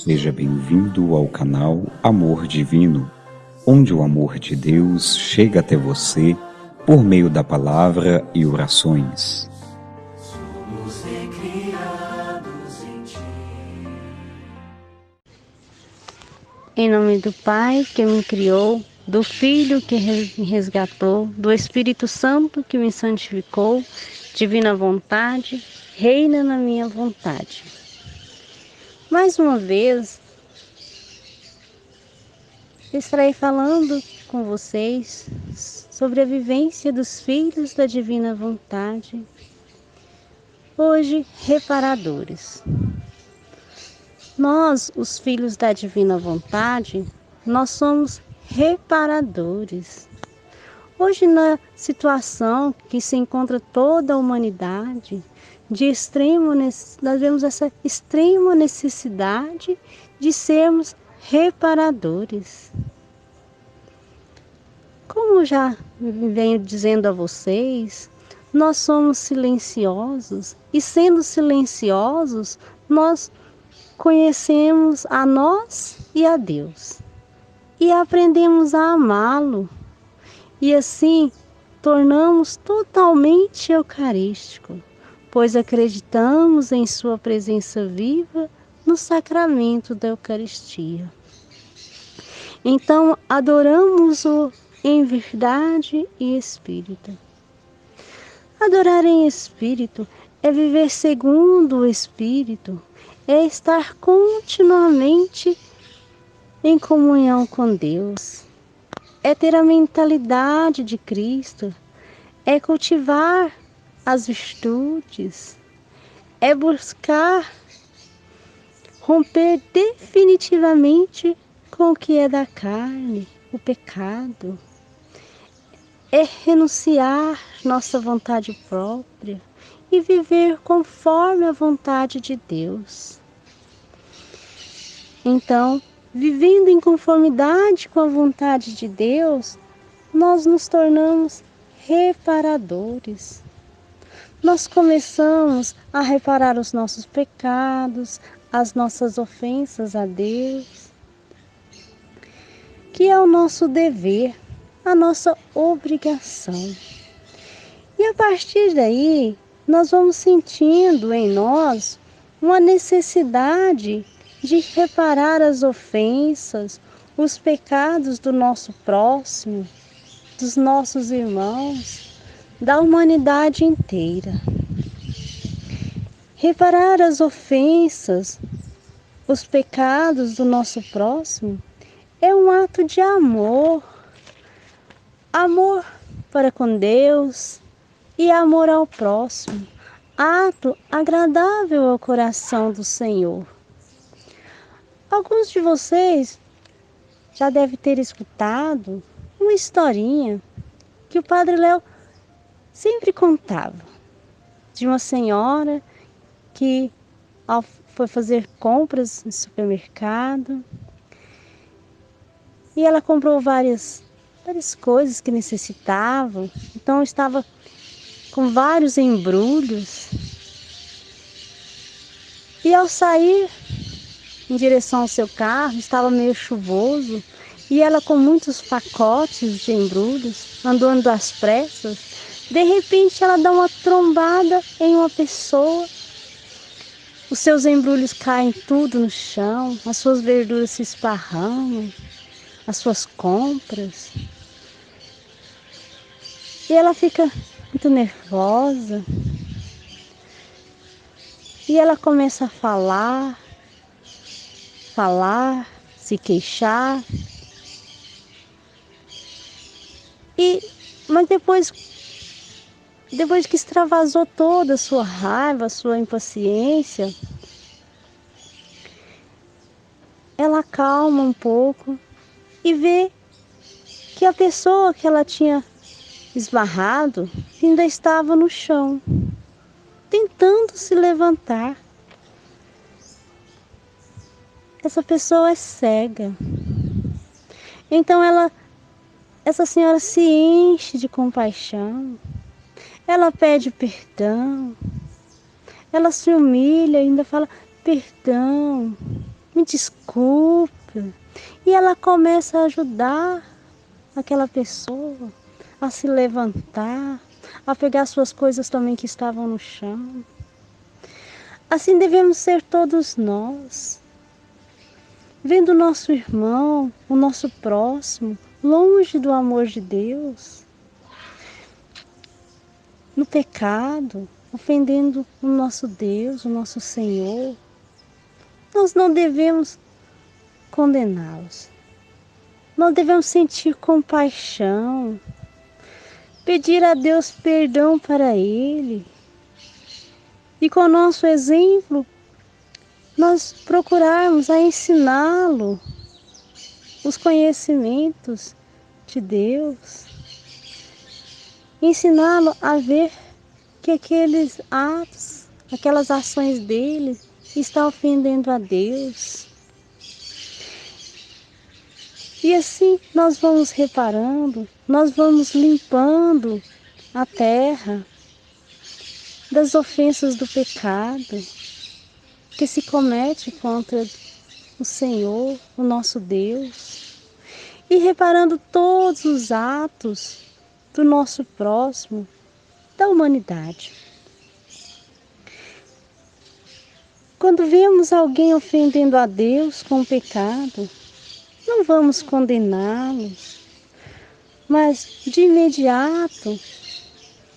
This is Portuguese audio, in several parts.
Seja bem-vindo ao canal Amor Divino, onde o amor de Deus chega até você por meio da palavra e orações. Somos recriados em Ti. Em nome do Pai que me criou, do Filho que me resgatou, do Espírito Santo que me santificou, divina vontade, reina na minha vontade. Mais uma vez, estarei falando com vocês sobre a vivência dos filhos da divina vontade, hoje reparadores. Nós, os filhos da divina vontade, nós somos reparadores. Hoje, na situação que se encontra toda a humanidade, nós vemos essa extrema necessidade de sermos reparadores. Como já venho dizendo a vocês, nós somos silenciosos e, sendo silenciosos, nós conhecemos a nós e a Deus e aprendemos a amá-lo e assim tornamos totalmente eucarístico, pois acreditamos em sua presença viva no sacramento da Eucaristia. Então adoramos-o em verdade e espírito. Adorar em espírito é viver segundo o Espírito, é estar continuamente em comunhão com Deus, é ter a mentalidade de Cristo, é cultivar as virtudes, é buscar romper definitivamente com o que é da carne, o pecado, é renunciar nossa vontade própria e viver conforme a vontade de Deus. Então, vivendo em conformidade com a vontade de Deus, nós nos tornamos reparadores. Nós começamos a reparar os nossos pecados, as nossas ofensas a Deus, que é o nosso dever, a nossa obrigação. E a partir daí, nós vamos sentindo em nós uma necessidade de reparar as ofensas, os pecados do nosso próximo, dos nossos irmãos, da humanidade inteira. Reparar as ofensas, os pecados do nosso próximo é um ato de amor. Amor para com Deus e amor ao próximo, ato agradável ao coração do Senhor. Alguns de vocês já devem ter escutado uma historinha que o Padre Léo sempre contava, de uma senhora que foi fazer compras no supermercado e ela comprou várias coisas que necessitavam, então estava com vários embrulhos. E ao sair em direção ao seu carro, estava meio chuvoso, e ela com muitos pacotes de embrulhos, andando às pressas, de repente ela dá uma trombada em uma pessoa, os seus embrulhos caem tudo no chão, as suas verduras se esparramam, as suas compras. E ela fica muito nervosa. E ela começa a falar, se queixar. Mas depois que extravasou toda a sua raiva, a sua impaciência, ela acalma um pouco e vê que a pessoa que ela tinha esbarrado ainda estava no chão, tentando se levantar. Essa pessoa é cega. Então essa senhora se enche de compaixão. Ela pede perdão. Ela se humilha e ainda fala: perdão, me desculpe. E ela começa a ajudar aquela pessoa a se levantar, a pegar suas coisas também que estavam no chão. Assim devemos ser todos nós, vendo o nosso irmão, o nosso próximo, longe do amor de Deus, no pecado, ofendendo o nosso Deus, o nosso Senhor. Nós não devemos condená-los. Nós devemos sentir compaixão, pedir a Deus perdão para ele. E com o nosso exemplo, nós procurarmos a ensiná-lo os conhecimentos de Deus. Ensiná-lo a ver que aqueles atos, aquelas ações dele estão ofendendo a Deus. E assim nós vamos reparando, nós vamos limpando a terra das ofensas do pecado que se comete contra o Senhor, o nosso Deus, e reparando todos os atos do nosso próximo, da humanidade. Quando vemos alguém ofendendo a Deus com o pecado, não vamos condená-los, mas de imediato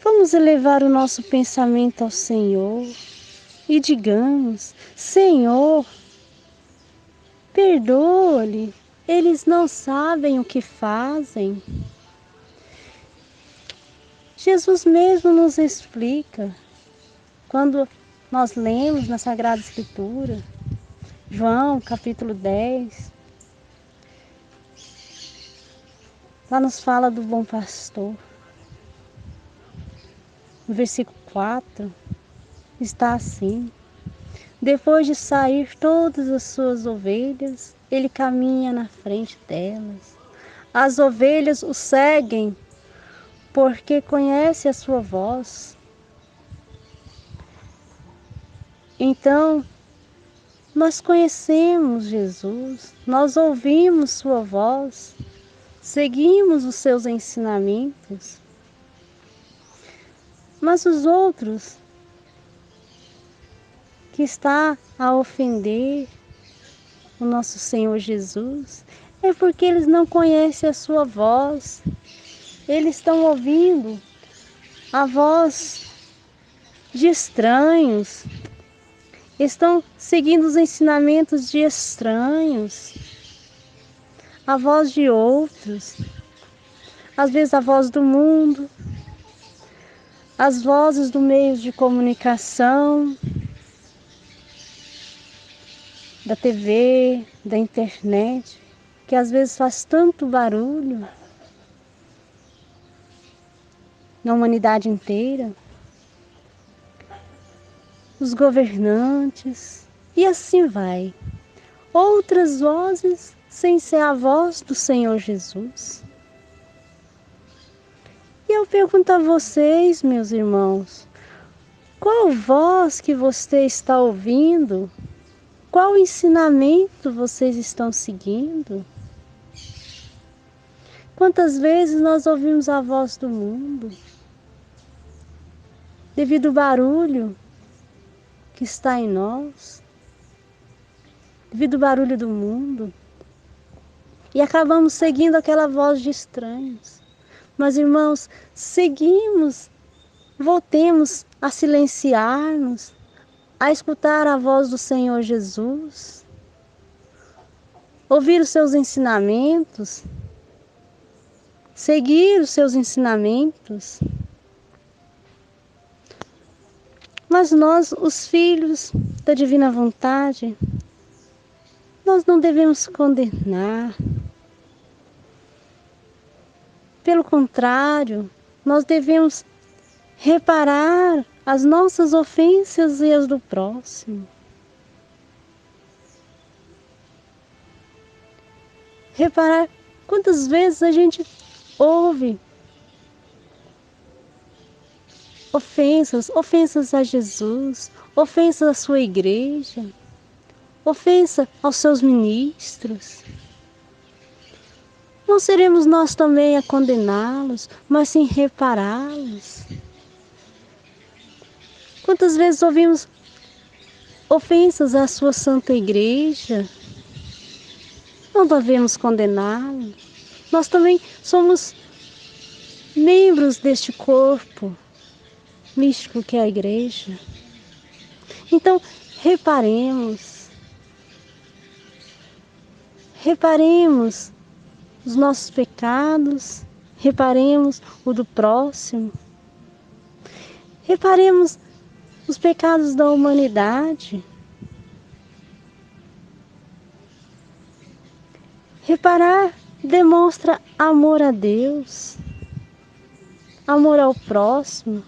vamos elevar o nosso pensamento ao Senhor e digamos: Senhor, perdoa-lhe, eles não sabem o que fazem. Jesus mesmo nos explica, quando nós lemos na Sagrada Escritura, João capítulo 10, lá nos fala do bom pastor. No versículo 4 está assim: depois de sair todas as suas ovelhas, ele caminha na frente delas. As ovelhas o seguem, porque conhece a sua voz. Então, nós conhecemos Jesus, nós ouvimos sua voz, seguimos os seus ensinamentos. Mas os outros que está a ofender o nosso Senhor Jesus, é porque eles não conhecem a sua voz. Eles estão ouvindo a voz de estranhos, estão seguindo os ensinamentos de estranhos, a voz de outros, às vezes a voz do mundo, as vozes do meio de comunicação, da TV, da internet, que às vezes faz tanto barulho na humanidade inteira, os governantes, e assim vai. Outras vozes sem ser a voz do Senhor Jesus. E eu pergunto a vocês, meus irmãos, qual voz que você está ouvindo? Qual ensinamento vocês estão seguindo? Quantas vezes nós ouvimos a voz do mundo, devido ao barulho que está em nós, devido ao barulho do mundo, e acabamos seguindo aquela voz de estranhos. Mas, irmãos, voltemos a silenciar-nos, a escutar a voz do Senhor Jesus, ouvir os seus ensinamentos, seguir os seus ensinamentos. Mas nós, os filhos da divina vontade, nós não devemos condenar. Pelo contrário, nós devemos reparar as nossas ofensas e as do próximo. Reparar quantas vezes a gente ouve ofensas a Jesus, ofensas à sua igreja, ofensa aos seus ministros. Não seremos nós também a condená-los, mas sim repará-los. Quantas vezes ouvimos ofensas à sua santa igreja? Não devemos condená-los. Nós também somos membros deste corpo místico que é a igreja. Então, reparemos os nossos pecados, reparemos o do próximo, reparemos os pecados da humanidade. Reparar demonstra amor a Deus, amor ao próximo,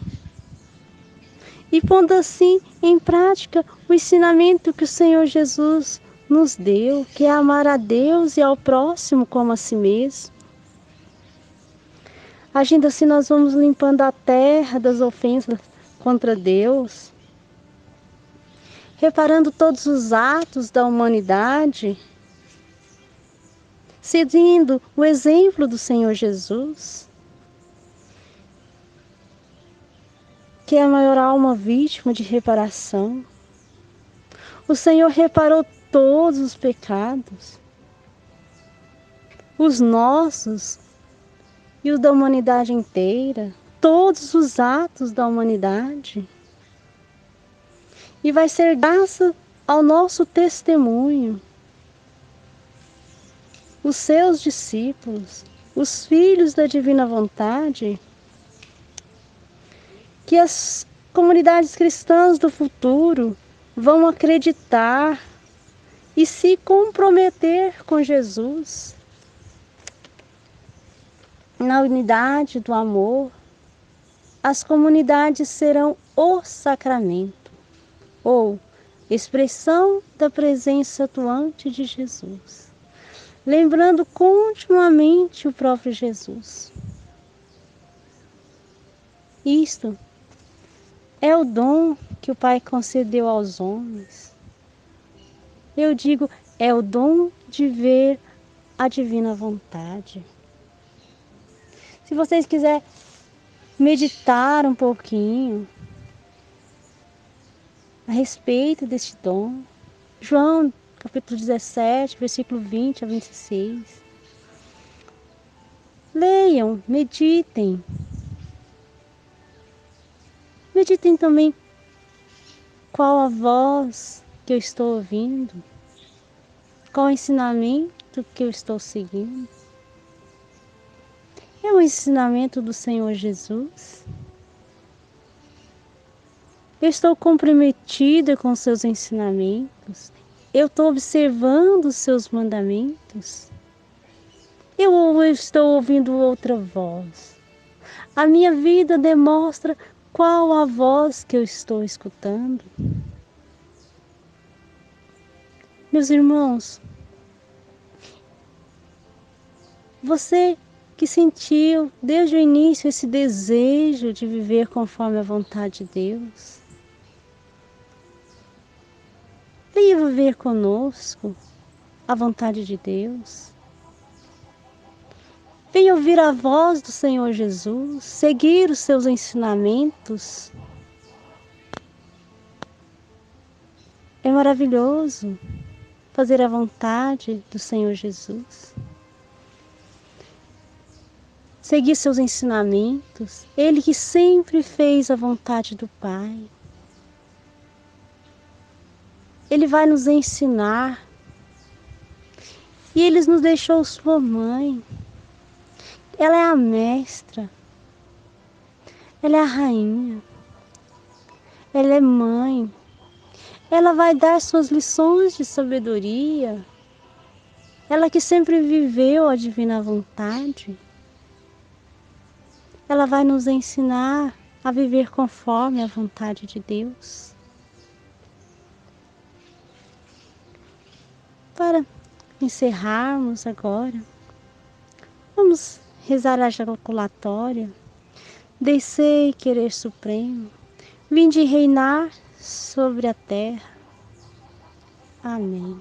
e pondo assim em prática o ensinamento que o Senhor Jesus nos deu, que é amar a Deus e ao próximo como a si mesmo. Agindo assim, nós vamos limpando a terra das ofensas contra Deus, reparando todos os atos da humanidade, seguindo o exemplo do Senhor Jesus, que é a maior alma vítima de reparação. O Senhor reparou todos os pecados, os nossos e os da humanidade inteira, todos os atos da humanidade. E vai ser graças ao nosso testemunho, os seus discípulos, os filhos da divina vontade, que as comunidades cristãs do futuro vão acreditar e se comprometer com Jesus na unidade do amor. As comunidades serão o sacramento, ou expressão da presença atuante de Jesus, lembrando continuamente o próprio Jesus. Isto é o dom que o Pai concedeu aos homens. Eu digo, é o dom de ver a divina vontade. Se vocês quiserem meditar um pouquinho a respeito deste dom, João, capítulo 17, versículo 20 a 26. Leiam, meditem. Meditem também qual a voz que eu estou ouvindo, qual o ensinamento que eu estou seguindo. É o ensinamento do Senhor Jesus? Eu estou comprometida com seus ensinamentos? Eu estou observando os seus mandamentos? Eu estou ouvindo outra voz? A minha vida demonstra qual a voz que eu estou escutando? Meus irmãos, você que sentiu desde o início esse desejo de viver conforme a vontade de Deus, venha viver conosco a vontade de Deus. Venha ouvir a voz do Senhor Jesus, seguir os seus ensinamentos. É maravilhoso fazer a vontade do Senhor Jesus. Seguir seus ensinamentos, Ele que sempre fez a vontade do Pai. Ele vai nos ensinar. E Ele nos deixou sua mãe. Ela é a mestra. Ela é a rainha. Ela é mãe. Ela vai dar suas lições de sabedoria. Ela que sempre viveu a divina vontade. Ela vai nos ensinar a viver conforme a vontade de Deus. Para encerrarmos agora, vamos rezar a jaculatória. Descei, querer supremo, vinde reinar sobre a terra. Amém.